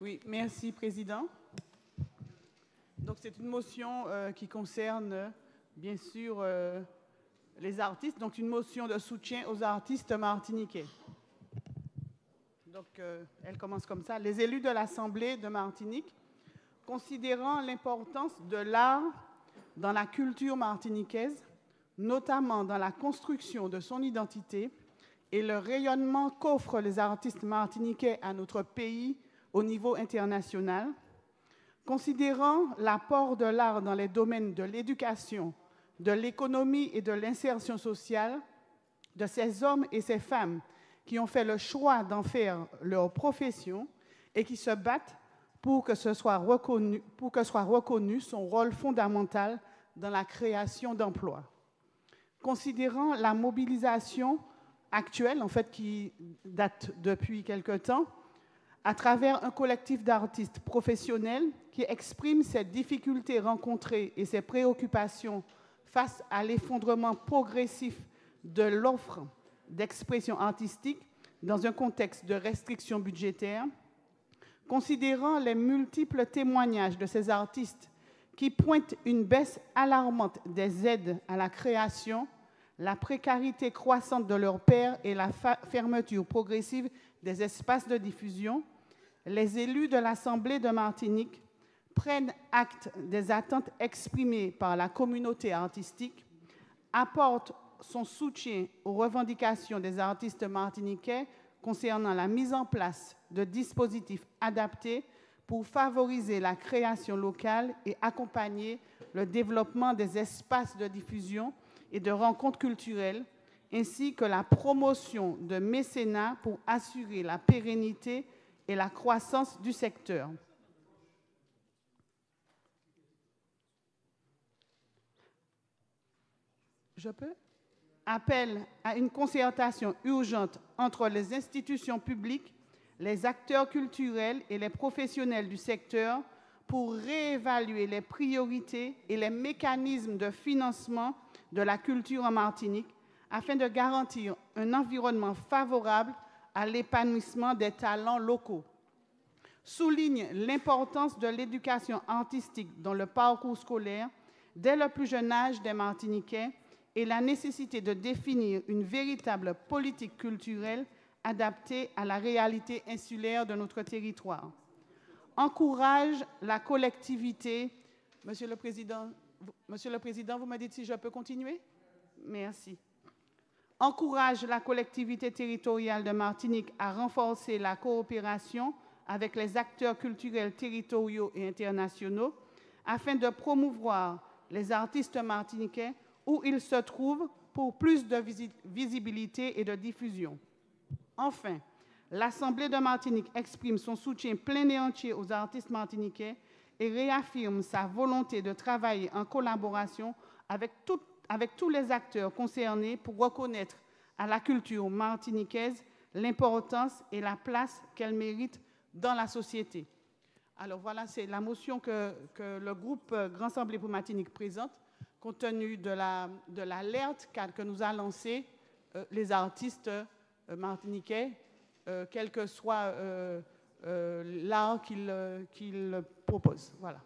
Oui, merci, Président. Donc, c'est une motion qui concerne, bien sûr, les artistes. Donc, une motion de soutien aux artistes martiniquais. Donc, elle commence comme ça. Les élus de l'Assemblée de Martinique, considérant l'importance de l'art dans la culture martiniquaise, notamment dans la construction de son identité et le rayonnement qu'offrent les artistes martiniquais à notre pays au niveau international, considérant l'apport de l'art dans les domaines de l'éducation, de l'économie et de l'insertion sociale de ces hommes et ces femmes qui ont fait le choix d'en faire leur profession et qui se battent pour que soit reconnu son rôle fondamental dans la création d'emplois. Considérant la mobilisation actuelle, en fait, qui date depuis quelque temps, à travers un collectif d'artistes professionnels qui expriment ces difficultés rencontrées et ces préoccupations face à l'effondrement progressif de l'offre d'expression artistique dans un contexte de restrictions budgétaires, considérant les multiples témoignages de ces artistes qui pointent une baisse alarmante des aides à la création, la précarité croissante de leurs pairs et la fermeture progressive des espaces de diffusion, les élus de l'Assemblée de Martinique prennent acte des attentes exprimées par la communauté artistique, apportent son soutien aux revendications des artistes martiniquais concernant la mise en place de dispositifs adaptés pour favoriser la création locale et accompagner le développement des espaces de diffusion et de rencontres culturelles, ainsi que la promotion de mécénat pour assurer la pérennité et la croissance du secteur. Je peux? Appelle à une concertation urgente entre les institutions publiques, les acteurs culturels et les professionnels du secteur pour réévaluer les priorités et les mécanismes de financement de la culture en Martinique afin de garantir un environnement favorable à l'épanouissement des talents locaux. Souligne l'importance de l'éducation artistique dans le parcours scolaire dès le plus jeune âge des Martiniquais et la nécessité de définir une véritable politique culturelle adaptée à la réalité insulaire de notre territoire. Encourage la collectivité. Monsieur le Président, vous me dites si je peux continuer? Merci. Encourage la collectivité territoriale de Martinique à renforcer la coopération avec les acteurs culturels territoriaux et internationaux afin de promouvoir les artistes martiniquais où ils se trouvent pour plus de visibilité et de diffusion. Enfin, l'Assemblée de Martinique exprime son soutien plein et entier aux artistes martiniquais et réaffirme sa volonté de travailler en collaboration avec tous les acteurs concernés pour reconnaître à la culture martiniquaise l'importance et la place qu'elle mérite dans la société. Alors voilà, c'est la motion que le groupe Grand Assemblée pour Martinique présente, compte tenu de l'alerte que nous a lancée les artistes martiniquais, quel que soit l'art qu'ils proposent. Voilà.